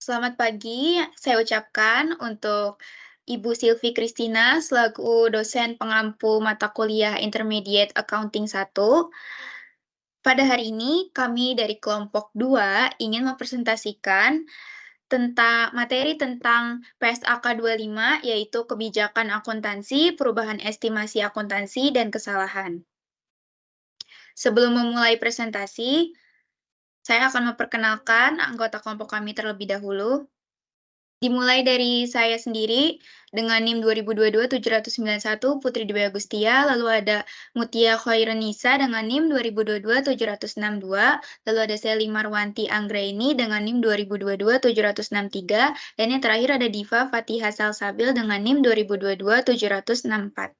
Selamat pagi, saya ucapkan untuk Ibu Silvi Kristina selaku dosen pengampu mata kuliah Intermediate Accounting 1. Pada hari ini, kami dari kelompok 2 ingin mempresentasikan tentang materi tentang PSAK 25, yaitu kebijakan akuntansi, perubahan estimasi akuntansi, dan kesalahan. Sebelum memulai presentasi, saya akan memperkenalkan anggota kelompok kami terlebih dahulu. Dimulai dari saya sendiri dengan NIM 2022-791 Putri Dwi Agustia, lalu ada Mutia Khairunnisa dengan NIM 2022-762, lalu ada Sally Marwanti Anggraini dengan NIM 2022-763, dan yang terakhir ada Diva Fatihah Salsabil dengan NIM 2022-764.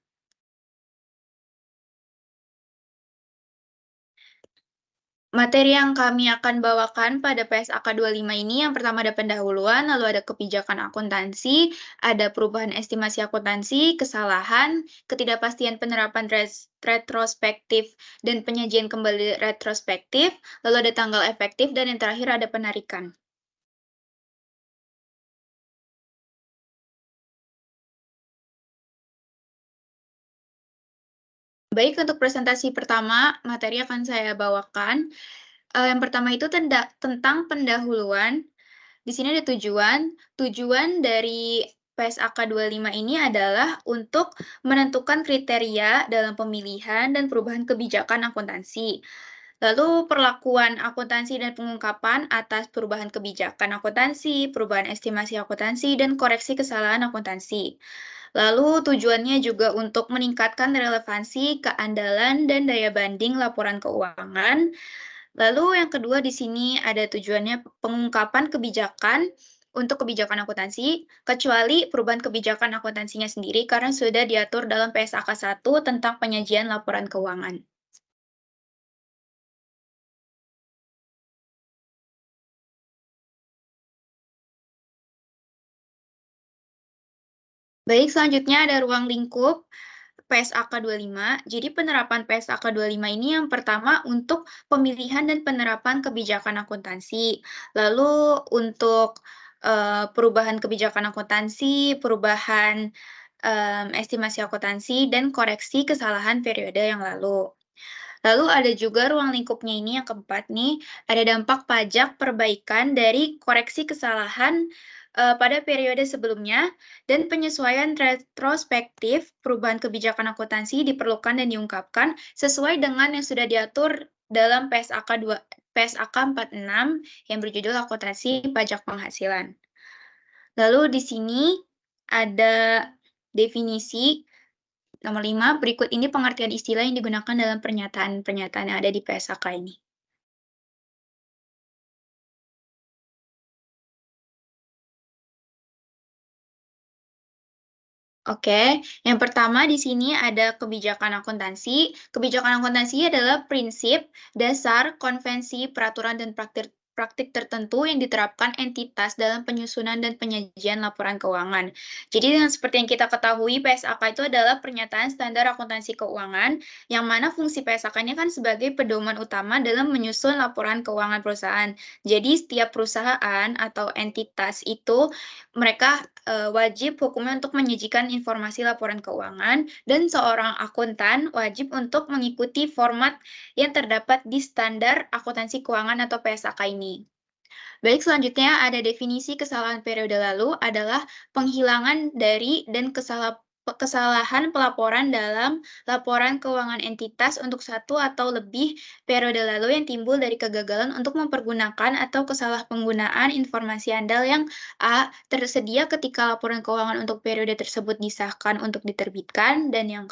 Materi yang kami akan bawakan pada PSAK 25 ini, yang pertama ada pendahuluan, lalu ada kebijakan akuntansi, ada perubahan estimasi akuntansi, kesalahan, ketidakpastian penerapan retrospektif, dan penyajian kembali retrospektif, lalu ada tanggal efektif, dan yang terakhir ada penarikan. Baik, untuk presentasi pertama, materi akan saya bawakan. Yang pertama itu tentang pendahuluan. Di sini ada tujuan. Tujuan dari PSAK 25 ini adalah untuk menentukan kriteria dalam pemilihan dan perubahan kebijakan akuntansi. Lalu perlakuan akuntansi dan pengungkapan atas perubahan kebijakan akuntansi, perubahan estimasi akuntansi, dan koreksi kesalahan akuntansi. Lalu tujuannya juga untuk meningkatkan relevansi, keandalan, dan daya banding laporan keuangan. Lalu yang kedua di sini ada tujuannya pengungkapan kebijakan untuk kebijakan akuntansi, kecuali perubahan kebijakan akuntansinya sendiri karena sudah diatur dalam PSAK 1 tentang penyajian laporan keuangan. Baik, selanjutnya ada ruang lingkup PSAK 25. Jadi penerapan PSAK 25 ini yang pertama untuk pemilihan dan penerapan kebijakan akuntansi. Lalu untuk perubahan kebijakan akuntansi, perubahan estimasi akuntansi, dan koreksi kesalahan periode yang lalu. Lalu ada juga ruang lingkupnya ini yang keempat nih, ada dampak pajak perbaikan dari koreksi kesalahan pada periode sebelumnya dan penyesuaian retrospektif perubahan kebijakan akuntansi diperlukan dan diungkapkan sesuai dengan yang sudah diatur dalam PSAK 46 yang berjudul Akuntansi Pajak Penghasilan. Lalu di sini ada definisi nomor 5, berikut ini pengertian istilah yang digunakan dalam pernyataan-pernyataan yang ada di PSAK ini. Oke, yang pertama di sini ada kebijakan akuntansi. Kebijakan akuntansi adalah prinsip, dasar, konvensi, peraturan, dan praktik tertentu yang diterapkan entitas dalam penyusunan dan penyajian laporan keuangan. Jadi dengan seperti yang kita ketahui, PSAK itu adalah pernyataan standar akuntansi keuangan, yang mana fungsi PSAK ini kan sebagai pedoman utama dalam menyusun laporan keuangan perusahaan. Jadi setiap perusahaan atau entitas itu mereka wajib hukumnya untuk menyajikan informasi laporan keuangan, dan seorang akuntan wajib untuk mengikuti format yang terdapat di standar akuntansi keuangan atau PSAK ini. Baik, selanjutnya ada definisi kesalahan periode lalu adalah penghilangan dari dan kesalahan pelaporan dalam laporan keuangan entitas untuk satu atau lebih periode lalu yang timbul dari kegagalan untuk mempergunakan atau kesalahpenggunaan informasi andal yang A. tersedia ketika laporan keuangan untuk periode tersebut disahkan untuk diterbitkan, dan yang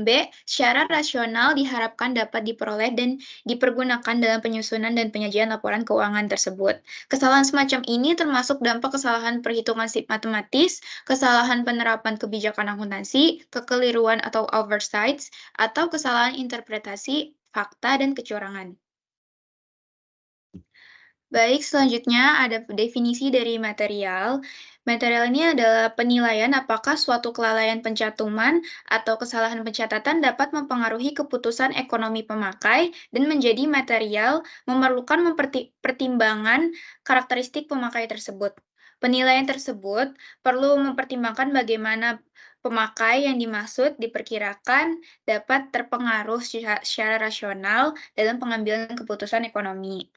B. Syarat rasional diharapkan dapat diperoleh dan dipergunakan dalam penyusunan dan penyajian laporan keuangan tersebut. Kesalahan semacam ini termasuk dampak kesalahan perhitungan matematis, kesalahan penerapan kebijakan akuntansi, kekeliruan atau oversights, atau kesalahan interpretasi fakta dan kecurangan. Baik, selanjutnya ada definisi dari material. Material ini adalah penilaian apakah suatu kelalaian pencatuman atau kesalahan pencatatan dapat mempengaruhi keputusan ekonomi pemakai dan menjadi material memerlukan pertimbangan karakteristik pemakai tersebut. Penilaian tersebut perlu mempertimbangkan bagaimana pemakai yang dimaksud diperkirakan dapat terpengaruh secara rasional dalam pengambilan keputusan ekonomi.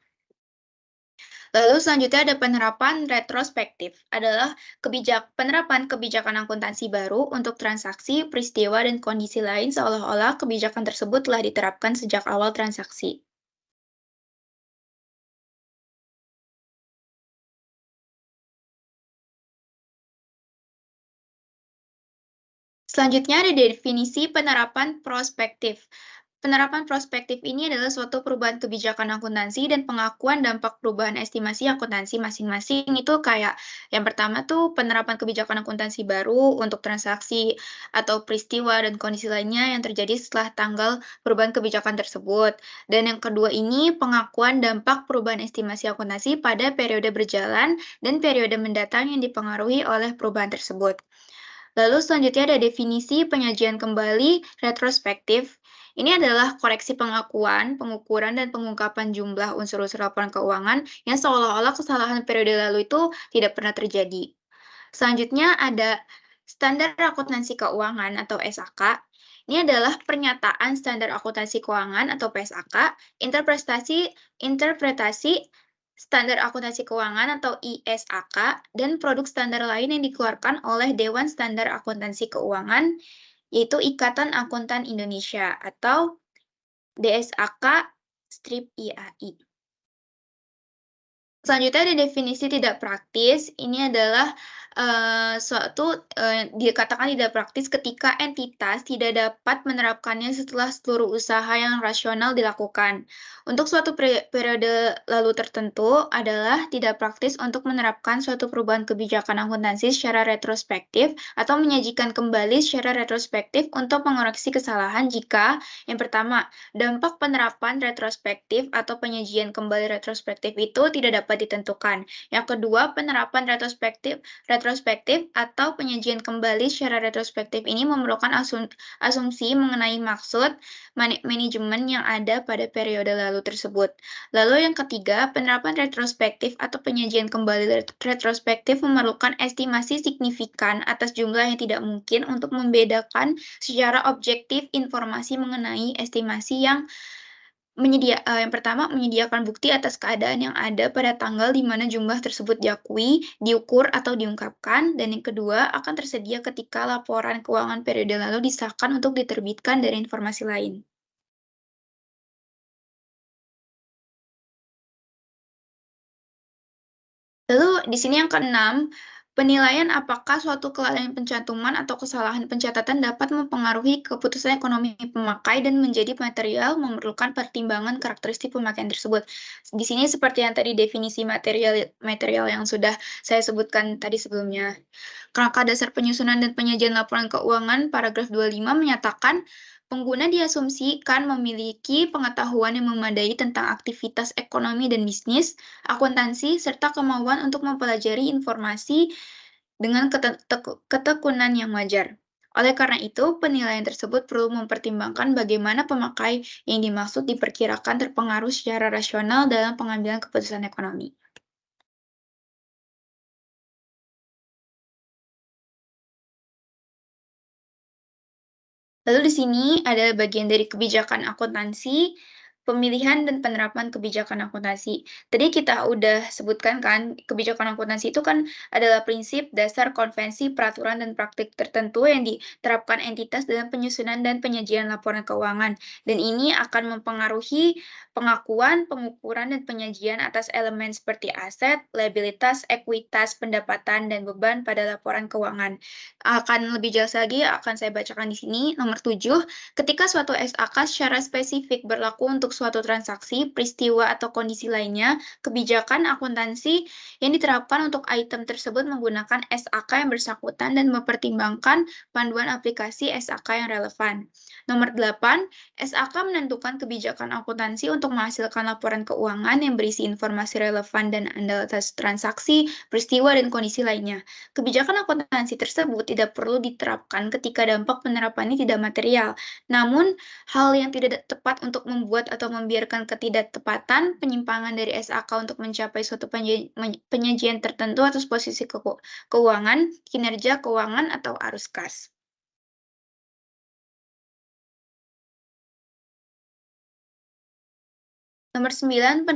Lalu selanjutnya ada penerapan retrospektif, adalah penerapan kebijakan akuntansi baru untuk transaksi, peristiwa, dan kondisi lain seolah-olah kebijakan tersebut telah diterapkan sejak awal transaksi. Selanjutnya ada definisi penerapan prospektif. Penerapan prospektif ini adalah suatu perubahan kebijakan akuntansi dan pengakuan dampak perubahan estimasi akuntansi masing-masing. Itu kayak yang pertama tuh penerapan kebijakan akuntansi baru untuk transaksi atau peristiwa dan kondisi lainnya yang terjadi setelah tanggal perubahan kebijakan tersebut. Dan yang kedua ini pengakuan dampak perubahan estimasi akuntansi pada periode berjalan dan periode mendatang yang dipengaruhi oleh perubahan tersebut. Lalu selanjutnya ada definisi penyajian kembali retrospektif. Ini adalah koreksi pengakuan, pengukuran, dan pengungkapan jumlah unsur-unsur laporan keuangan yang seolah-olah kesalahan periode lalu itu tidak pernah terjadi. Selanjutnya ada standar akuntansi keuangan atau SAK. Ini adalah pernyataan standar akuntansi keuangan atau PSAK, interpretasi standar akuntansi keuangan atau ISAK, dan produk standar lain yang dikeluarkan oleh Dewan Standar Akuntansi Keuangan, yaitu Ikatan Akuntan Indonesia atau DSAK-IAI. Selanjutnya ada definisi tidak praktis. Ini adalah dikatakan tidak praktis ketika entitas tidak dapat menerapkannya setelah seluruh usaha yang rasional dilakukan. Untuk suatu periode lalu tertentu adalah tidak praktis untuk menerapkan suatu perubahan kebijakan akuntansi secara retrospektif atau menyajikan kembali secara retrospektif untuk mengoreksi kesalahan jika yang pertama, dampak penerapan retrospektif atau penyajian kembali retrospektif itu tidak dapat ditentukan. Yang kedua, penerapan retrospektif atau penyajian kembali secara retrospektif ini memerlukan asumsi mengenai maksud manajemen yang ada pada periode lalu tersebut. Lalu yang ketiga, penerapan retrospektif atau penyajian kembali retrospektif memerlukan estimasi signifikan atas jumlah yang tidak mungkin untuk membedakan secara objektif informasi mengenai estimasi yang yang pertama, menyediakan bukti atas keadaan yang ada pada tanggal di mana jumlah tersebut diakui, diukur, atau diungkapkan, dan yang kedua, akan tersedia ketika laporan keuangan periode lalu disahkan untuk diterbitkan dari informasi lain. Lalu di sini yang keenam, penilaian apakah suatu kelalaian pencantuman atau kesalahan pencatatan dapat mempengaruhi keputusan ekonomi pemakai dan menjadi material memerlukan pertimbangan karakteristik pemakaian tersebut. Di sini seperti yang tadi definisi material yang sudah saya sebutkan tadi sebelumnya. Kerangka dasar penyusunan dan penyajian laporan keuangan paragraf 25 menyatakan pengguna diasumsikan memiliki pengetahuan yang memadai tentang aktivitas ekonomi dan bisnis, akuntansi, serta kemauan untuk mempelajari informasi dengan ketekunan yang wajar. Oleh karena itu, penilaian tersebut perlu mempertimbangkan bagaimana pemakai yang dimaksud diperkirakan terpengaruh secara rasional dalam pengambilan keputusan ekonomi. Lalu di sini ada bagian dari kebijakan akuntansi, pemilihan dan penerapan kebijakan akuntansi. Tadi kita udah sebutkan kan, kebijakan akuntansi itu kan adalah prinsip, dasar, konvensi, peraturan, dan praktik tertentu yang diterapkan entitas dalam penyusunan dan penyajian laporan keuangan. Dan ini akan mempengaruhi pengakuan, pengukuran, dan penyajian atas elemen seperti aset, liabilitas, ekuitas, pendapatan, dan beban pada laporan keuangan. Akan lebih jelas lagi akan saya bacakan di sini. Nomor 7, ketika suatu SAK secara spesifik berlaku untuk suatu transaksi, peristiwa, atau kondisi lainnya, kebijakan akuntansi yang diterapkan untuk item tersebut menggunakan SAK yang bersangkutan dan mempertimbangkan panduan aplikasi SAK yang relevan. Nomor 8, SAK menentukan kebijakan akuntansi untuk untuk menghasilkan laporan keuangan yang berisi informasi relevan dan andal atas transaksi, peristiwa, dan kondisi lainnya. Kebijakan akuntansi tersebut tidak perlu diterapkan ketika dampak penerapannya tidak material. Namun, hal yang tidak tepat untuk membuat atau membiarkan ketidaktepatan, penyimpangan dari SAK untuk mencapai suatu penyajian tertentu atas posisi keuangan, kinerja keuangan, atau arus kas. Nomor 9,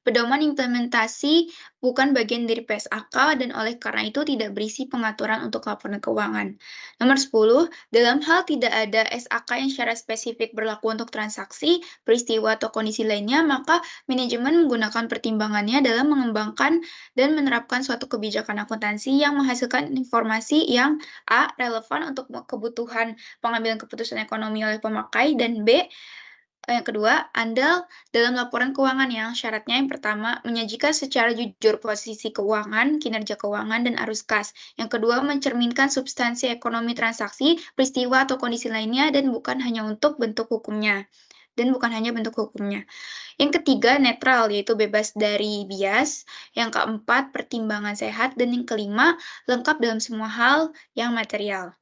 pedoman implementasi bukan bagian dari PSAK dan oleh karena itu tidak berisi pengaturan untuk laporan keuangan. Nomor 10, dalam hal tidak ada SAK yang secara spesifik berlaku untuk transaksi, peristiwa, atau kondisi lainnya, maka manajemen menggunakan pertimbangannya dalam mengembangkan dan menerapkan suatu kebijakan akuntansi yang menghasilkan informasi yang A. Relevan untuk kebutuhan pengambilan keputusan ekonomi oleh pemakai, dan B. Yang kedua, andal dalam laporan keuangan yang syaratnya yang pertama, menyajikan secara jujur posisi keuangan, kinerja keuangan, dan arus kas. Yang kedua, mencerminkan substansi ekonomi transaksi, peristiwa, atau kondisi lainnya, dan bukan hanya untuk bentuk hukumnya. Dan bukan hanya bentuk hukumnya. Yang ketiga, netral, yaitu bebas dari bias. Yang keempat, pertimbangan sehat. Dan yang kelima, lengkap dalam semua hal yang material.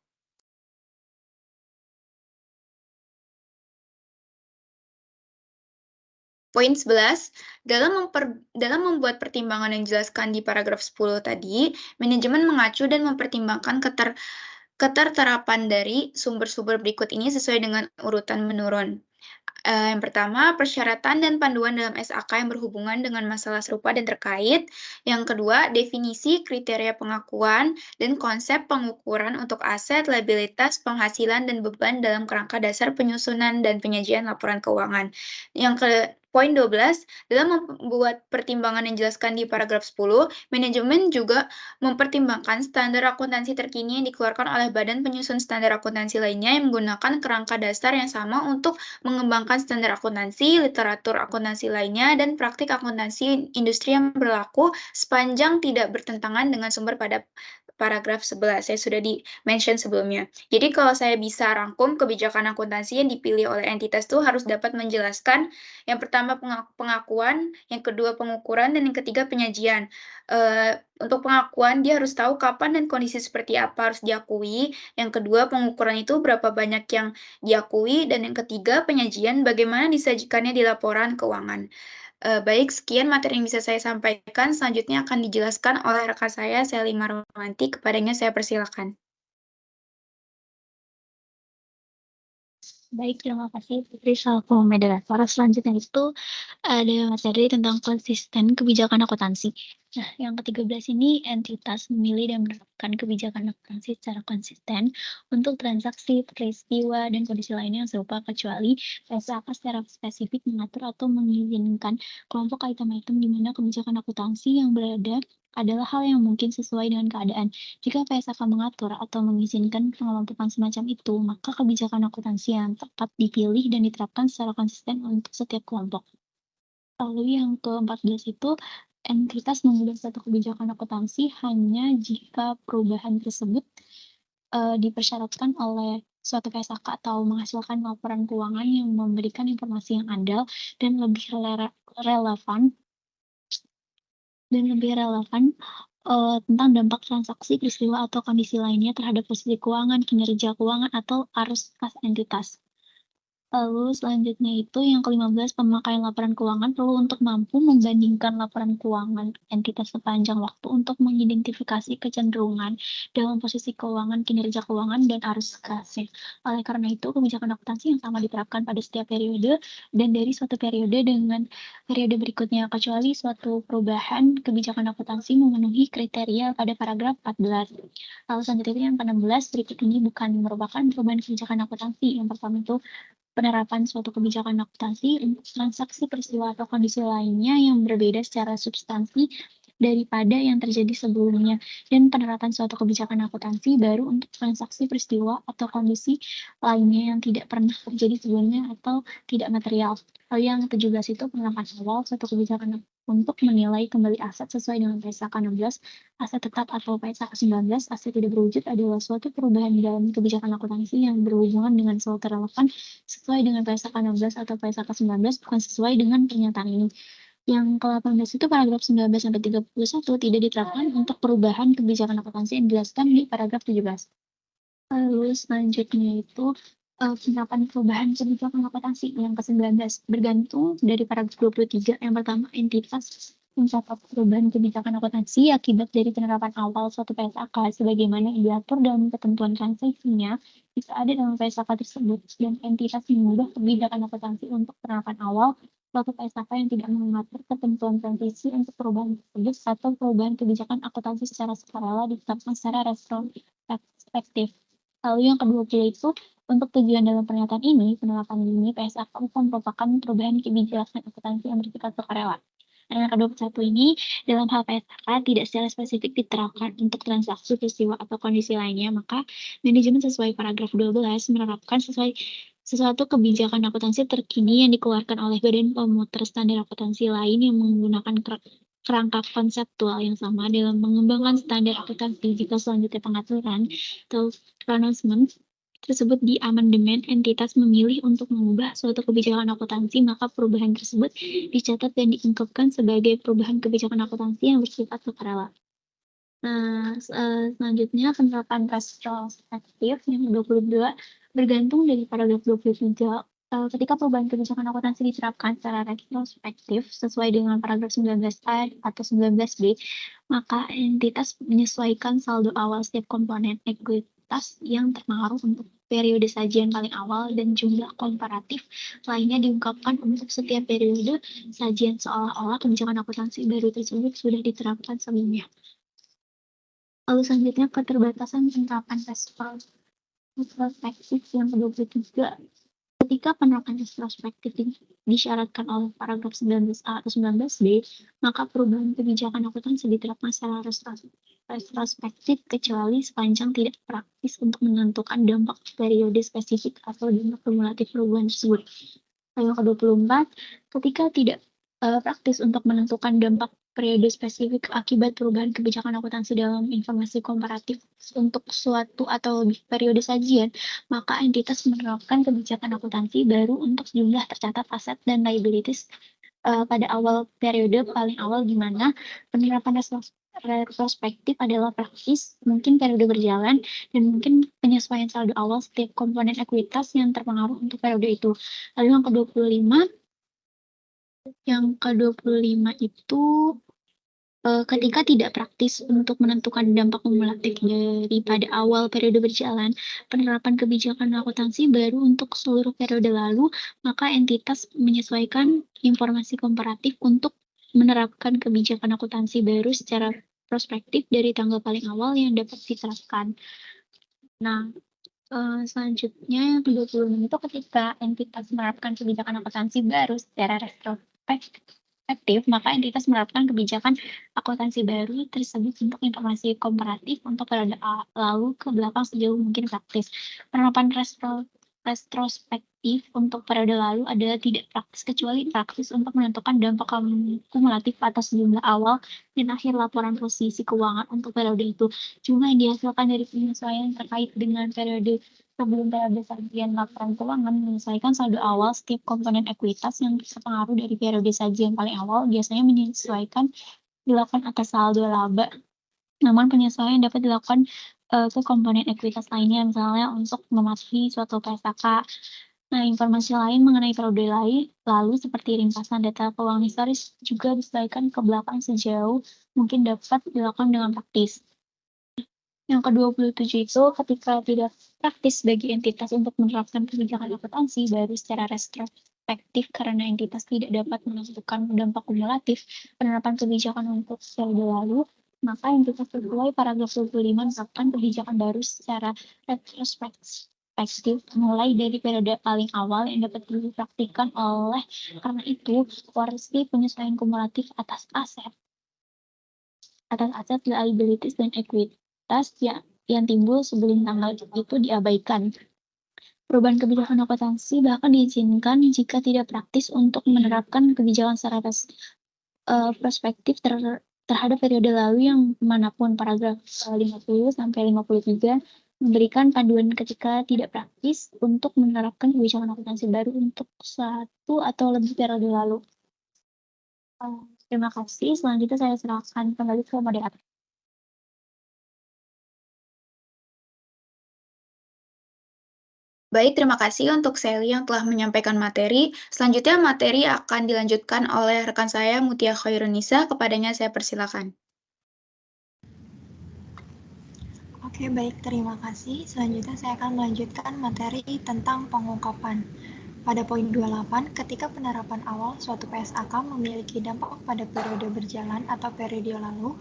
Poin 11, dalam membuat pertimbangan yang dijelaskan di paragraf 10 tadi, manajemen mengacu dan mempertimbangkan keterterapan dari sumber-sumber berikut ini sesuai dengan urutan menurun. Yang pertama, persyaratan dan panduan dalam SAK yang berhubungan dengan masalah serupa dan terkait. Yang kedua, definisi, kriteria pengakuan, dan konsep pengukuran untuk aset, liabilitas, penghasilan, dan beban dalam kerangka dasar penyusunan dan penyajian laporan keuangan. Poin 12, dalam membuat pertimbangan yang dijelaskan di paragraf 10, manajemen juga mempertimbangkan standar akuntansi terkini yang dikeluarkan oleh Badan Penyusun Standar Akuntansi lainnya yang menggunakan kerangka dasar yang sama untuk mengembangkan standar akuntansi, literatur akuntansi lainnya, dan praktik akuntansi industri yang berlaku sepanjang tidak bertentangan dengan sumber pada paragraf 11. Saya sudah di-mention sebelumnya. Jadi kalau saya bisa rangkum, kebijakan akuntansi yang dipilih oleh entitas itu harus dapat menjelaskan yang pertama pengakuan, yang kedua pengukuran, dan yang ketiga penyajian. Untuk pengakuan, dia harus tahu kapan dan kondisi seperti apa harus diakui. Yang kedua, pengukuran itu berapa banyak yang diakui. Dan yang ketiga, penyajian bagaimana disajikannya di laporan keuangan. Baik, sekian materi yang bisa saya sampaikan. Selanjutnya akan dijelaskan oleh rekan saya, Selima Romanti. Kepadanya saya persilakan. Baik, terima kasih Putri selaku moderator. Selanjutnya itu ada materi tentang konsisten kebijakan akuntansi. Nah, yang ke-13 ini entitas memilih dan menerapkan kebijakan akuntansi secara konsisten untuk transaksi, peristiwa, dan kondisi lainnya yang serupa kecuali PSAK secara spesifik mengatur atau mengizinkan kelompok item-item di mana kebijakan akuntansi yang berada adalah hal yang mungkin sesuai dengan keadaan. Jika PSAK mengatur atau mengizinkan pengelompokan semacam itu, maka kebijakan akuntansi yang tepat dipilih dan diterapkan secara konsisten untuk setiap kelompok. Lalu yang ke-14 itu, entitas mengubah suatu kebijakan akuntansi hanya jika perubahan tersebut dipersyaratkan oleh suatu PSAK atau menghasilkan laporan keuangan yang memberikan informasi yang andal dan lebih relevan tentang dampak transaksi, peristiwa, atau kondisi lainnya terhadap posisi keuangan, kinerja keuangan, atau arus kas entitas. Lalu selanjutnya itu yang ke-15, pemakaian laporan keuangan perlu untuk mampu membandingkan laporan keuangan entitas sepanjang waktu untuk mengidentifikasi kecenderungan dalam posisi keuangan, kinerja keuangan, dan arus kasnya. Oleh karena itu, kebijakan akuntansi yang sama diterapkan pada setiap periode dan dari suatu periode dengan periode berikutnya, kecuali suatu perubahan kebijakan akuntansi memenuhi kriteria pada paragraf 14. Lalu selanjutnya yang ke-16, berikut ini bukan merupakan perubahan kebijakan akuntansi. Yang pertama itu penerapan suatu kebijakan akuntansi untuk transaksi, peristiwa, atau kondisi lainnya yang berbeda secara substansi daripada yang terjadi sebelumnya, dan penerapan suatu kebijakan akuntansi baru untuk transaksi, peristiwa, atau kondisi lainnya yang tidak pernah terjadi sebelumnya atau tidak material. Lalu yang ke-17 itu penerapan awal suatu kebijakan untuk menilai kembali aset sesuai dengan PSAK 16, aset tetap atau PSAK 19, aset tidak berwujud adalah suatu perubahan dalam kebijakan akuntansi yang berhubungan dengan suatu relevan sesuai dengan PSAK 16 atau PSAK 19, bukan sesuai dengan pernyataan ini. Yang ke-18 itu paragraf 19 sampai 31 tidak diterapkan untuk perubahan kebijakan akuntansi yang dijelaskan di paragraf 17. Lalu selanjutnya itu penerapan perubahan kebijakan akuntansi yang ke-19 bergantung dari paragraf 23. Yang pertama, entitas mencatat perubahan kebijakan akuntansi akibat dari penerapan awal suatu PSAK sebagaimana yang diatur dalam ketentuan transaksinya bisa ada dalam PSAK tersebut, dan entitas mengubah kebijakan akuntansi untuk penerapan awal suatu PSAK yang tidak mengatur ketentuan transisi untuk perubahan tersebut atau perubahan kebijakan akuntansi secara sukarela ditetapkan secara retrospektif. Lalu yang ke-20 itu, untuk tujuan dalam pernyataan ini, penerapan ini PSAK bukan merupakan perubahan kebijakan akuntansi yang bersifat sukarela. Dan yang ke-21 ini, dalam hal PSAK tidak secara spesifik diterapkan untuk transaksi, peristiwa, atau kondisi lainnya, maka manajemen sesuai paragraf 12 menerapkan sesuatu kebijakan akuntansi terkini yang dikeluarkan oleh Badan Pemutar Standar Akuntansi lain yang menggunakan kerangka konseptual yang sama dalam mengembangkan standar akuntansi. Jika selanjutnya pengaturan atau pronouncement tersebut di amandemen, entitas memilih untuk mengubah suatu kebijakan akuntansi, maka perubahan tersebut dicatat dan diungkapkan sebagai perubahan kebijakan akuntansi yang bersifat sukarela. Nah, selanjutnya penerapan retrospektif yang ke-22 bergantung dari paragraf 23. Ketika perubahan kebijakan akuntansi diterapkan secara retrospektif sesuai dengan paragraf 19A atau 19B, maka entitas menyesuaikan saldo awal setiap komponen ekuitas yang terpengaruh untuk periode sajian paling awal dan jumlah komparatif lainnya diungkapkan untuk setiap periode sajian seolah-olah kebijakan akuntansi baru tersebut sudah diterapkan sebelumnya. Lalu selanjutnya keterbatasan penerapan retrospektif yang ke-23. Ketika penerapan retrospektif disyaratkan oleh paragraf 19A atau 19B, maka perubahan kebijakan akuntansi diterapkan secara retrospektif kecuali sepanjang tidak praktis untuk menentukan dampak periode spesifik atau dampak kumulatif perubahan tersebut. Lalu yang ke-24, ketika tidak praktis untuk menentukan dampak periode spesifik akibat perubahan kebijakan akuntansi dalam informasi komparatif untuk suatu atau lebih periode sajian, maka entitas menerapkan kebijakan akuntansi baru untuk jumlah tercatat aset dan liabilities pada awal periode paling awal, di mana penerapan retrospektif adalah praktis, mungkin periode berjalan, dan mungkin penyesuaian saldo awal setiap komponen ekuitas yang terpengaruh untuk periode itu. Lalu yang ke-25 itu ketika tidak praktis untuk menentukan dampak kumulatif daripada awal periode berjalan, penerapan kebijakan akuntansi baru untuk seluruh periode lalu, maka entitas menyesuaikan informasi komparatif untuk menerapkan kebijakan akuntansi baru secara prospektif dari tanggal paling awal yang dapat diterapkan. Nah, selanjutnya yang ke-26 itu ketika entitas menerapkan kebijakan akuntansi baru secara retrospektif, maka entitas menerapkan kebijakan akuntansi baru tersebut untuk informasi komparatif untuk periode lalu ke belakang sejauh mungkin praktis. Penerapan retrospektif untuk periode lalu adalah tidak praktis kecuali praktis untuk menentukan dampak kumulatif atas jumlah awal dan akhir laporan posisi keuangan untuk periode itu. Jumlah yang dihasilkan dari penyesuaian terkait dengan periode sebelum periode sajian laporan keuangan menyesuaikan saldo awal setiap komponen ekuitas yang terpengaruh dari periode sajian paling awal, biasanya menyesuaikan dilakukan atas saldo laba. Namun penyesuaian dapat dilakukan ke komponen ekuitas lainnya, misalnya untuk mematuhi suatu PSAK. Nah, informasi lain mengenai periode lalu seperti ringkasan data keuangan historis juga disesuaikan ke belakang sejauh mungkin dapat dilakukan dengan praktis. Yang ke-27 itu ketika tidak praktis bagi entitas untuk menerapkan kebijakan akuntansi baru secara retrospektif karena entitas tidak dapat menentukan dampak kumulatif penerapan kebijakan untuk periode lalu, maka entitas sesuai paragraf 25 menerapkan kebijakan baru secara retrospektif mulai dari periode paling awal yang dapat dipraktikkan oleh karena itu porsi penyesuaian kumulatif atas aset, liabilities, dan equity yang timbul sebelum tanggal itu diabaikan. Perubahan kebijakan akuntansi bahkan diizinkan jika tidak praktis untuk menerapkan kebijakan secara perspektif terhadap periode lalu yang manapun. Paragraf 50 sampai 53 memberikan panduan ketika tidak praktis untuk menerapkan kebijakan akuntansi baru untuk satu atau lebih periode lalu. Terima kasih. Selanjutnya saya serahkan kembali ke moderator. Baik, terima kasih untuk Sally yang telah menyampaikan materi. Selanjutnya materi akan dilanjutkan oleh rekan saya Mutia Khairunisa. Kepadanya saya persilakan. Oke, baik, terima kasih. Selanjutnya saya akan melanjutkan materi tentang pengungkapan. Pada poin 28, ketika penerapan awal suatu PSAK memiliki dampak pada periode berjalan atau periode lalu,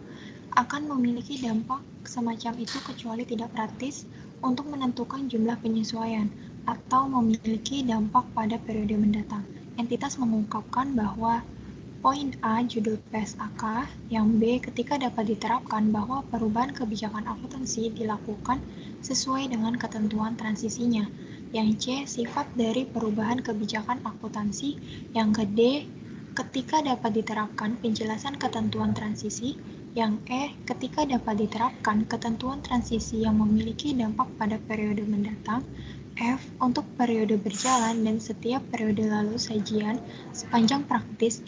akan memiliki dampak semacam itu kecuali tidak praktis untuk menentukan jumlah penyesuaian atau memiliki dampak pada periode mendatang. Entitas mengungkapkan bahwa poin A judul PSAK, yang B ketika dapat diterapkan bahwa perubahan kebijakan akuntansi dilakukan sesuai dengan ketentuan transisinya, yang C sifat dari perubahan kebijakan akuntansi, yang ke D ketika dapat diterapkan penjelasan ketentuan transisi, yang E ketika dapat diterapkan ketentuan transisi yang memiliki dampak pada periode mendatang, F untuk periode berjalan dan setiap periode lalu sajian sepanjang praktis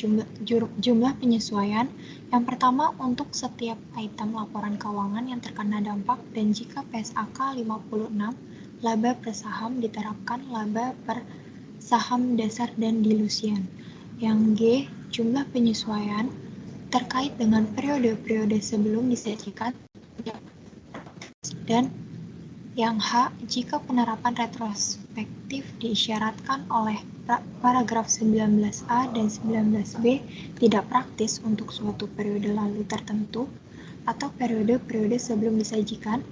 jumlah penyesuaian. Yang pertama untuk setiap item laporan keuangan yang terkena dampak dan jika PSAK 56 laba per saham diterapkan laba per saham dasar dan dilusian. Yang G jumlah penyesuaian terkait dengan periode-periode sebelum disajikan dan yang H, jika penerapan retrospektif diisyaratkan oleh paragraf 19A dan 19B tidak praktis untuk suatu periode lalu tertentu atau periode-periode sebelum disajikan,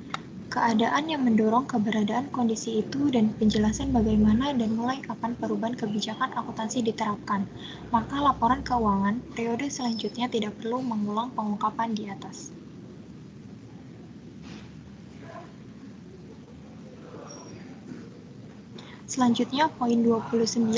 keadaan yang mendorong keberadaan kondisi itu dan penjelasan bagaimana dan mulai kapan perubahan kebijakan akuntansi diterapkan, maka laporan keuangan periode selanjutnya tidak perlu mengulang pengungkapan di atas. Selanjutnya, poin 29,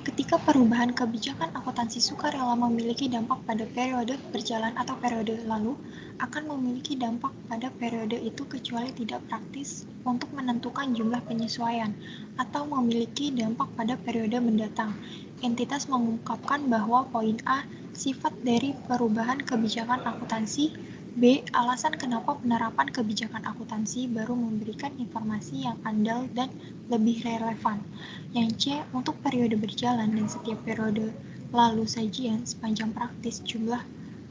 ketika perubahan kebijakan akuntansi sukarela memiliki dampak pada periode berjalan atau periode lalu, akan memiliki dampak pada periode itu kecuali tidak praktis untuk menentukan jumlah penyesuaian atau memiliki dampak pada periode mendatang. Entitas mengungkapkan bahwa poin A, sifat dari perubahan kebijakan akuntansi, B. Alasan kenapa penerapan kebijakan akuntansi baru memberikan informasi yang andal dan lebih relevan. Yang C. Untuk periode berjalan dan setiap periode lalu sajian sepanjang praktis jumlah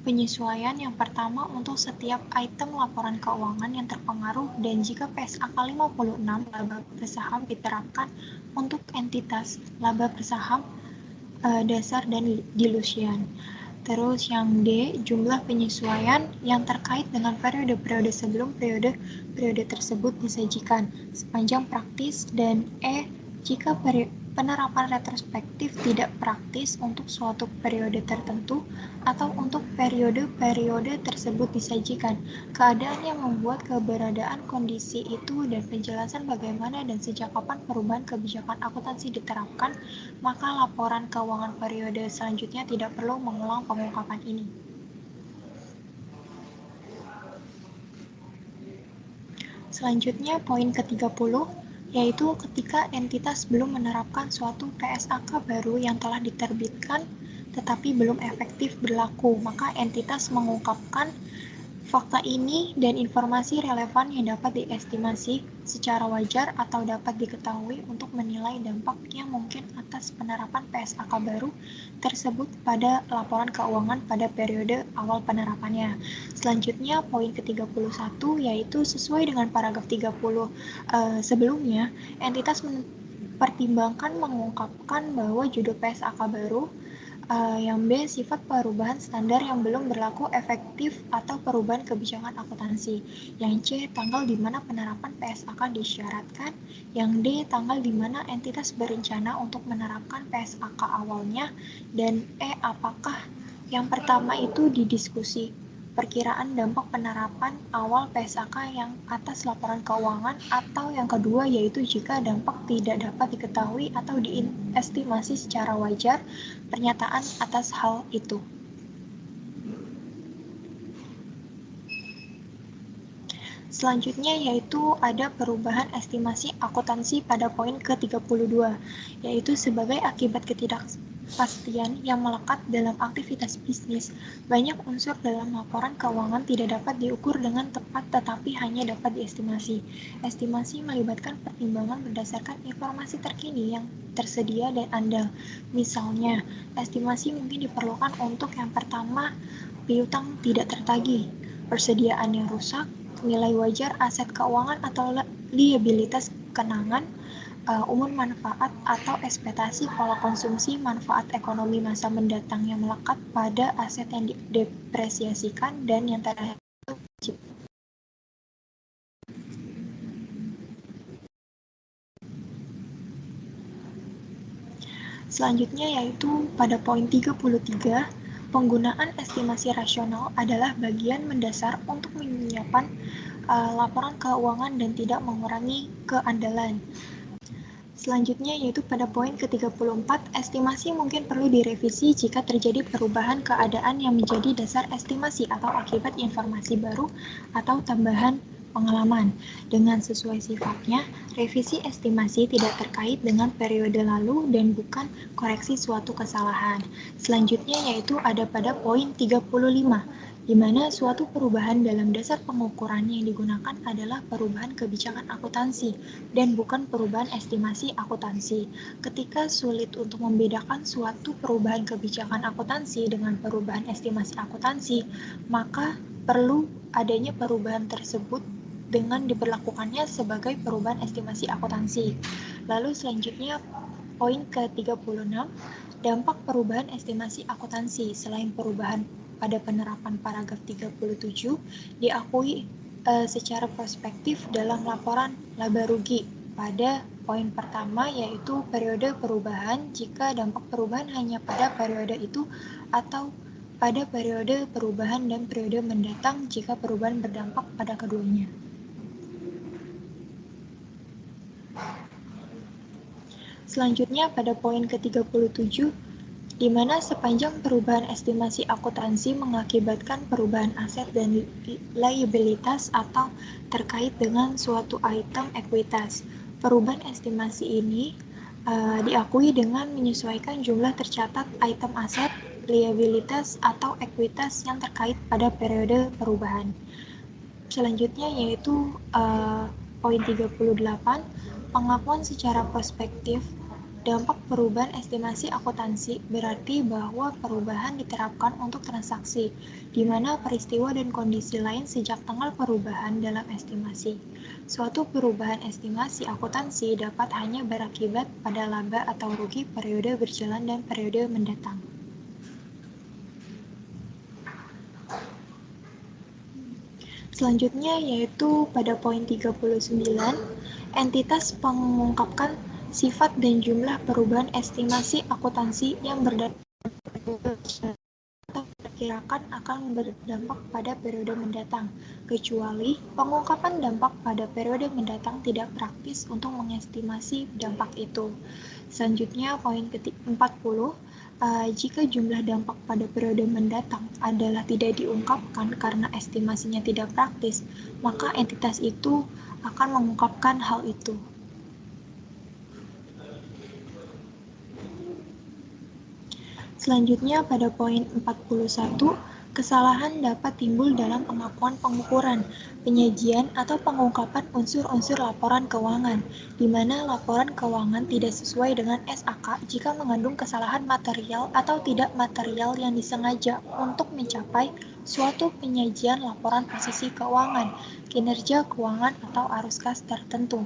penyesuaian. Yang pertama untuk setiap item laporan keuangan yang terpengaruh dan jika PSAK 56 laba per saham diterapkan untuk entitas laba per saham dasar dan dilusian. Terus yang D, jumlah penyesuaian yang terkait dengan periode-periode sebelum periode tersebut disajikan sepanjang praktis, dan E, jika penerapan retrospektif tidak praktis untuk suatu periode tertentu atau untuk periode-periode tersebut disajikan, keadaan yang membuat keberadaan kondisi itu dan penjelasan bagaimana dan sejak kapan perubahan kebijakan akuntansi diterapkan, maka laporan keuangan periode selanjutnya tidak perlu mengulang pengungkapan ini. Selanjutnya, poin ke-30, yaitu ketika entitas belum menerapkan suatu PSAK baru yang telah diterbitkan tetapi belum efektif berlaku, maka entitas mengungkapkan fakta ini dan informasi relevan yang dapat diestimasi secara wajar atau dapat diketahui untuk menilai dampak yang mungkin atas penerapan PSAK baru tersebut pada laporan keuangan pada periode awal penerapannya. Selanjutnya, poin ke-31 yaitu sesuai dengan paragraf 30 sebelumnya, entitas mempertimbangkan mengungkapkan bahwa judul PSAK baru yang B, sifat perubahan standar yang belum berlaku efektif atau perubahan kebijakan akuntansi. Yang C, tanggal di mana penerapan PSAK disyaratkan. Yang D, tanggal di mana entitas berencana untuk menerapkan PSAK awalnya. Dan E, apakah yang pertama itu didiskusi perkiraan dampak penerapan awal PSAK yang atas laporan keuangan, atau yang kedua yaitu jika dampak tidak dapat diketahui atau diestimasi secara wajar pernyataan atas hal itu. Selanjutnya yaitu ada perubahan estimasi akuntansi pada poin ke-32, yaitu sebagai akibat ketidakpastian yang melekat dalam aktivitas bisnis, banyak unsur dalam laporan keuangan tidak dapat diukur dengan tepat tetapi hanya dapat diestimasi. Estimasi melibatkan pertimbangan berdasarkan informasi terkini yang tersedia dan andal. Misalnya, estimasi mungkin diperlukan untuk yang pertama, piutang tidak tertagih, persediaan yang rusak, nilai wajar aset keuangan atau liabilitas kenangan, umum manfaat atau ekspektasi pola konsumsi manfaat ekonomi masa mendatang yang melekat pada aset yang didepresiasikan, dan yang terakhir selanjutnya yaitu pada poin 33, penggunaan estimasi rasional adalah bagian mendasar untuk menyiapkan laporan keuangan dan tidak mengurangi keandalan. Selanjutnya yaitu pada poin ke-34, estimasi mungkin perlu direvisi jika terjadi perubahan keadaan yang menjadi dasar estimasi atau akibat informasi baru atau tambahan pengalaman. Dengan sesuai sifatnya, revisi estimasi tidak terkait dengan periode lalu dan bukan koreksi suatu kesalahan. Selanjutnya yaitu ada pada poin 35, di mana suatu perubahan dalam dasar pengukuran yang digunakan adalah perubahan kebijakan akuntansi dan bukan perubahan estimasi akuntansi. Ketika sulit untuk membedakan suatu perubahan kebijakan akuntansi dengan perubahan estimasi akuntansi, maka perlu adanya perubahan tersebut dengan diberlakukannya sebagai perubahan estimasi akuntansi. Lalu selanjutnya poin ke-36, dampak perubahan estimasi akuntansi. Selain perubahan pada penerapan paragraf 37, diakui secara prospektif dalam laporan laba rugi pada poin pertama, yaitu periode perubahan jika dampak perubahan hanya pada periode itu atau pada periode perubahan dan periode mendatang jika perubahan berdampak pada keduanya. Selanjutnya pada poin ke-37, di mana sepanjang perubahan estimasi akuntansi mengakibatkan perubahan aset dan liabilitas atau terkait dengan suatu item ekuitas. Perubahan estimasi ini diakui dengan menyesuaikan jumlah tercatat item aset, liabilitas, atau ekuitas yang terkait pada periode perubahan. Selanjutnya yaitu poin 38, pengakuan secara prospektif dampak perubahan estimasi akuntansi berarti bahwa perubahan diterapkan untuk transaksi, di mana peristiwa dan kondisi lain sejak tanggal perubahan dalam estimasi. Suatu perubahan estimasi akuntansi dapat hanya berakibat pada laba atau rugi periode berjalan dan periode mendatang. Selanjutnya yaitu pada poin 39, entitas mengungkapkan sifat dan jumlah perubahan estimasi akuntansi yang berdasarkan atau diperkirakan akan berdampak pada periode mendatang, kecuali pengungkapan dampak pada periode mendatang tidak praktis untuk mengestimasi dampak itu. Selanjutnya poin ke-40, jika jumlah dampak pada periode mendatang adalah tidak diungkapkan karena estimasinya tidak praktis, maka entitas itu akan mengungkapkan hal itu. Selanjutnya pada poin 41, kesalahan dapat timbul dalam pengakuan pengukuran, penyajian, atau pengungkapan unsur-unsur laporan keuangan, di mana laporan keuangan tidak sesuai dengan SAK jika mengandung kesalahan material atau tidak material yang disengaja untuk mencapai suatu penyajian laporan posisi keuangan, kinerja keuangan, atau arus kas tertentu.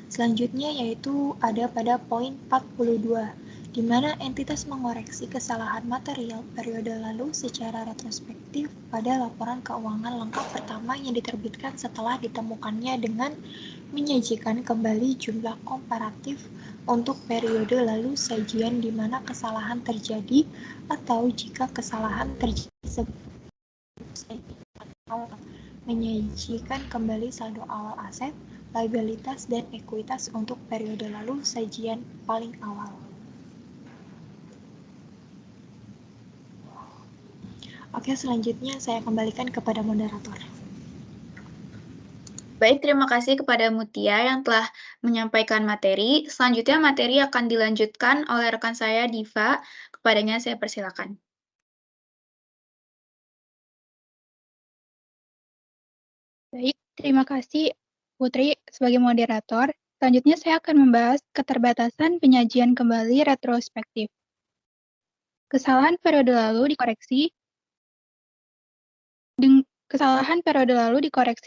Selanjutnya yaitu ada pada poin 42, di mana entitas mengoreksi kesalahan material periode lalu secara retrospektif pada laporan keuangan lengkap pertama yang diterbitkan setelah ditemukannya dengan menyajikan kembali jumlah komparatif untuk periode lalu sajian di mana kesalahan terjadi atau jika kesalahan terjadi menyajikan kembali saldo awal aset, liabilitas, dan ekuitas untuk periode lalu sajian paling awal. Oke, selanjutnya saya kembalikan kepada moderator. Baik, terima kasih kepada Mutia yang telah menyampaikan materi. Selanjutnya materi akan dilanjutkan oleh rekan saya Diva. Kepadanya saya persilakan. Baik, terima kasih Putri sebagai moderator. Selanjutnya saya akan membahas keterbatasan penyajian kembali retrospektif. Kesalahan periode lalu dikoreksi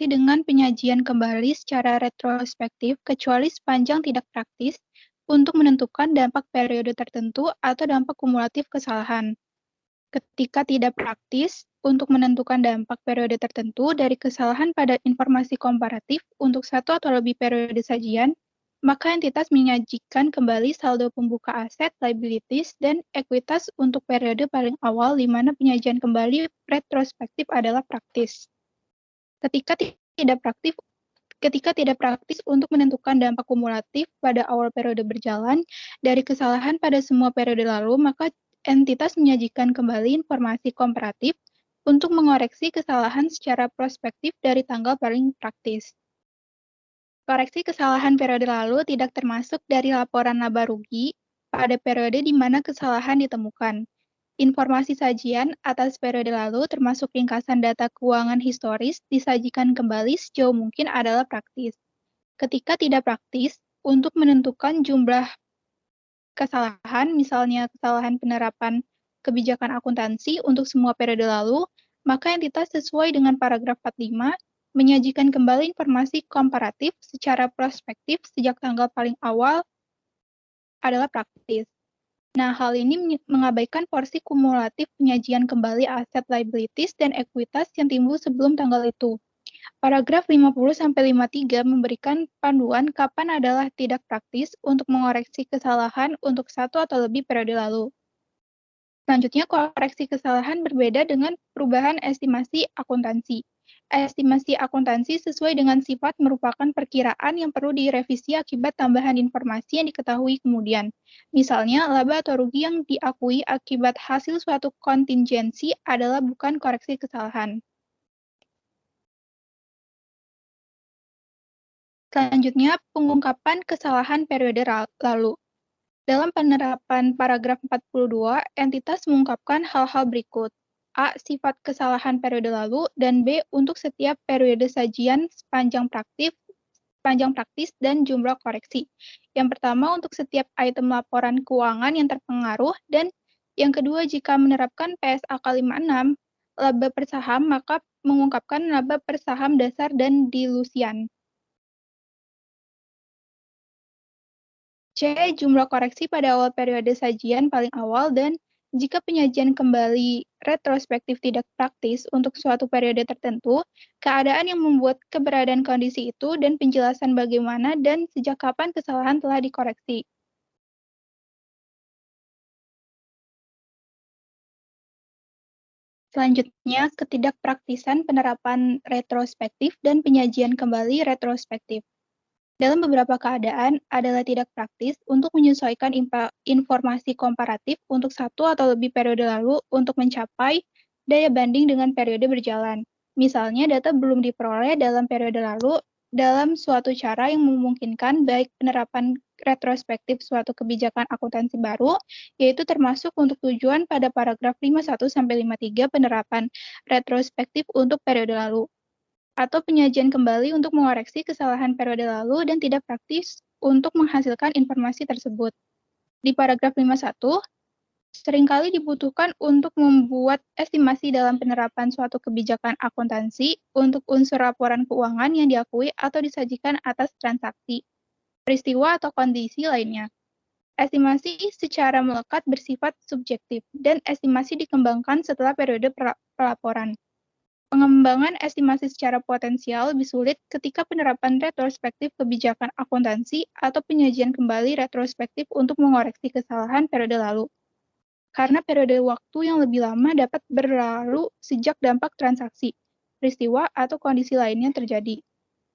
dengan penyajian kembali secara retrospektif kecuali sepanjang tidak praktis untuk menentukan dampak periode tertentu atau dampak kumulatif kesalahan. Ketika tidak praktis untuk menentukan dampak periode tertentu dari kesalahan pada informasi komparatif untuk satu atau lebih periode sajian, maka entitas menyajikan kembali saldo pembuka aset, liabilities, dan ekuitas untuk periode paling awal di mana penyajian kembali retrospektif adalah praktis. Ketika tidak praktis untuk menentukan dampak kumulatif pada awal periode berjalan dari kesalahan pada semua periode lalu, maka entitas menyajikan kembali informasi komparatif untuk mengoreksi kesalahan secara prospektif dari tanggal paling praktis. Koreksi kesalahan periode lalu tidak termasuk dari laporan laba rugi pada periode di mana kesalahan ditemukan. Informasi sajian atas periode lalu termasuk ringkasan data keuangan historis disajikan kembali sejauh mungkin adalah praktis. Ketika tidak praktis, untuk menentukan jumlah kesalahan, misalnya kesalahan penerapan kebijakan akuntansi untuk semua periode lalu, maka entitas sesuai dengan paragraf 45 menyajikan kembali informasi komparatif secara prospektif sejak tanggal paling awal adalah praktis. Nah, hal ini mengabaikan porsi kumulatif penyajian kembali aset liabilities dan ekuitas yang timbul sebelum tanggal itu. Paragraf 50-53 memberikan panduan kapan adalah tidak praktis untuk mengoreksi kesalahan untuk satu atau lebih periode lalu. Selanjutnya, koreksi kesalahan berbeda dengan perubahan estimasi akuntansi. Estimasi akuntansi sesuai dengan sifat merupakan perkiraan yang perlu direvisi akibat tambahan informasi yang diketahui kemudian. Misalnya, laba atau rugi yang diakui akibat hasil suatu kontingensi adalah bukan koreksi kesalahan. Selanjutnya, pengungkapan kesalahan periode lalu. Dalam penerapan paragraf 42, entitas mengungkapkan hal-hal berikut. A. Sifat kesalahan periode lalu, dan B. Untuk setiap periode sajian sepanjang praktis dan jumlah koreksi. Yang pertama, untuk setiap item laporan keuangan yang terpengaruh, dan yang kedua, jika menerapkan PSAK 56, laba per saham, maka mengungkapkan laba per saham dasar dan dilusian. C. Jumlah koreksi pada awal periode sajian paling awal, dan jika penyajian kembali retrospektif tidak praktis untuk suatu periode tertentu, keadaan yang membuat keberadaan kondisi itu dan penjelasan bagaimana dan sejak kapan kesalahan telah dikoreksi. Selanjutnya, ketidakpraktisan penerapan retrospektif dan penyajian kembali retrospektif. Dalam beberapa keadaan, adalah tidak praktis untuk menyesuaikan informasi komparatif untuk satu atau lebih periode lalu untuk mencapai daya banding dengan periode berjalan. Misalnya, data belum diperoleh dalam periode lalu dalam suatu cara yang memungkinkan baik penerapan retrospektif suatu kebijakan akuntansi baru, yaitu termasuk untuk tujuan pada paragraf 51-53 penerapan retrospektif untuk periode lalu, atau penyajian kembali untuk mengoreksi kesalahan periode lalu dan tidak praktis untuk menghasilkan informasi tersebut. Di paragraf 51, seringkali dibutuhkan untuk membuat estimasi dalam penerapan suatu kebijakan akuntansi untuk unsur laporan keuangan yang diakui atau disajikan atas transaksi, peristiwa atau kondisi lainnya. Estimasi secara melekat bersifat subjektif, dan estimasi dikembangkan setelah periode pelaporan. Pengembangan estimasi secara potensial lebih sulit ketika penerapan retrospektif kebijakan akuntansi atau penyajian kembali retrospektif untuk mengoreksi kesalahan periode lalu. Karena periode waktu yang lebih lama dapat berlalu sejak dampak transaksi, peristiwa, atau kondisi lainnya terjadi.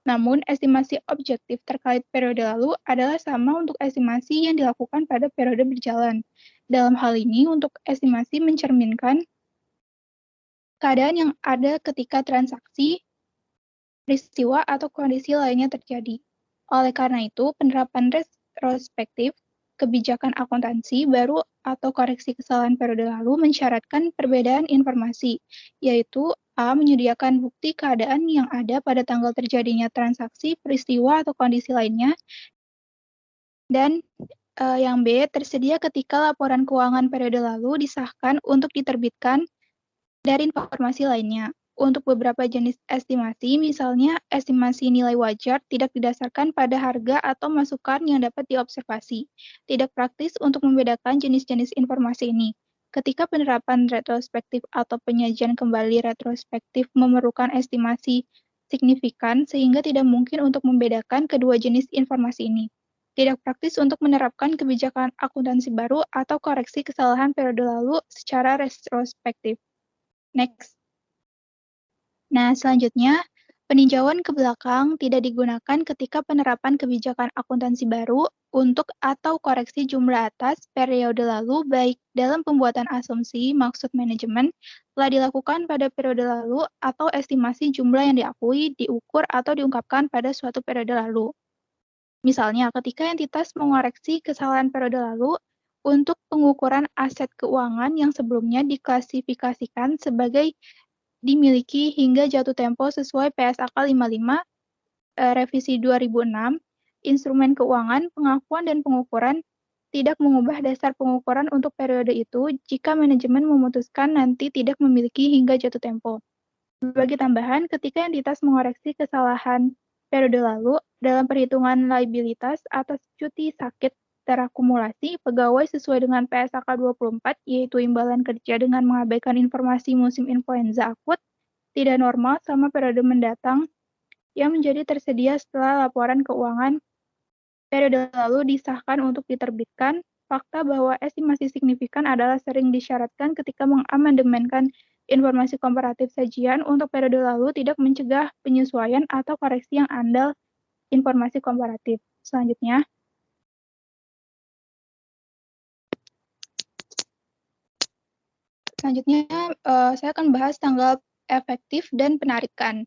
Namun, estimasi objektif terkait periode lalu adalah sama untuk estimasi yang dilakukan pada periode berjalan. Dalam hal ini, untuk estimasi mencerminkan keadaan yang ada ketika transaksi peristiwa atau kondisi lainnya terjadi. Oleh karena itu, penerapan retrospektif kebijakan akuntansi baru atau koreksi kesalahan periode lalu mensyaratkan perbedaan informasi, yaitu A. Menyediakan bukti keadaan yang ada pada tanggal terjadinya transaksi, peristiwa, atau kondisi lainnya, dan yang B. Tersedia ketika laporan keuangan periode lalu disahkan untuk diterbitkan dari informasi lainnya. Untuk beberapa jenis estimasi, misalnya estimasi nilai wajar tidak didasarkan pada harga atau masukan yang dapat diobservasi. Tidak praktis untuk membedakan jenis-jenis informasi ini. Ketika penerapan retrospektif atau penyajian kembali retrospektif memerlukan estimasi signifikan sehingga tidak mungkin untuk membedakan kedua jenis informasi ini. Tidak praktis untuk menerapkan kebijakan akuntansi baru atau koreksi kesalahan periode lalu secara retrospektif. Next. Nah, selanjutnya, peninjauan ke belakang tidak digunakan ketika penerapan kebijakan akuntansi baru untuk atau koreksi jumlah atas periode lalu baik dalam pembuatan asumsi maksud manajemen telah dilakukan pada periode lalu atau estimasi jumlah yang diakui, diukur, atau diungkapkan pada suatu periode lalu. Misalnya, ketika entitas mengoreksi kesalahan periode lalu untuk pengukuran aset keuangan yang sebelumnya diklasifikasikan sebagai dimiliki hingga jatuh tempo sesuai PSAK 55 revisi 2006, instrumen keuangan, pengakuan dan pengukuran tidak mengubah dasar pengukuran untuk periode itu jika manajemen memutuskan nanti tidak memiliki hingga jatuh tempo. Sebagai tambahan, ketika entitas mengoreksi kesalahan periode lalu dalam perhitungan liabilitas atas cuti sakit terakumulasi pegawai sesuai dengan PSAK 24, yaitu imbalan kerja dengan mengabaikan informasi musim influenza akut, tidak normal selama periode mendatang yang menjadi tersedia setelah laporan keuangan periode lalu disahkan untuk diterbitkan. Fakta bahwa estimasi signifikan adalah sering disyaratkan ketika mengamandemenkan informasi komparatif sajian untuk periode lalu tidak mencegah penyesuaian atau koreksi yang andal informasi komparatif. Selanjutnya, saya akan bahas tanggal efektif dan penarikan.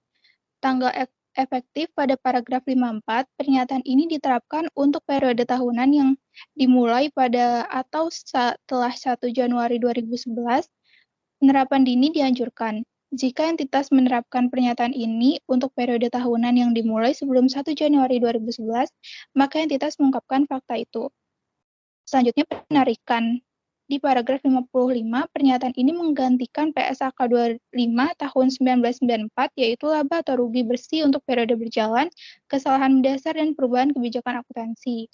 Tanggal efektif pada paragraf 54, pernyataan ini diterapkan untuk periode tahunan yang dimulai pada atau setelah 1 Januari 2011. Penerapan dini dianjurkan. Jika entitas menerapkan pernyataan ini untuk periode tahunan yang dimulai sebelum 1 Januari 2011, maka entitas mengungkapkan fakta itu. Selanjutnya, penarikan. Di paragraf 55, pernyataan ini menggantikan PSAK 25 tahun 1994, yaitu laba atau rugi bersih untuk periode berjalan, kesalahan mendasar, dan perubahan kebijakan akuntansi.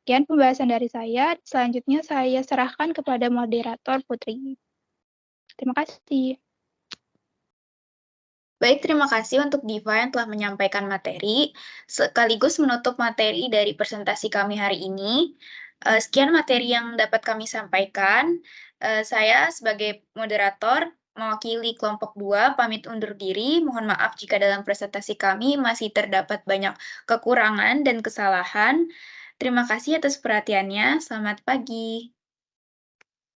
Sekian pembahasan dari saya. Selanjutnya saya serahkan kepada moderator Putri. Terima kasih. Baik, terima kasih untuk Diva yang telah menyampaikan materi, sekaligus menutup materi dari presentasi kami hari ini. Sekian materi yang dapat kami sampaikan. Saya sebagai moderator mewakili kelompok 2 pamit undur diri. Mohon maaf jika dalam presentasi kami masih terdapat banyak kekurangan dan kesalahan. Terima kasih atas perhatiannya. Selamat pagi.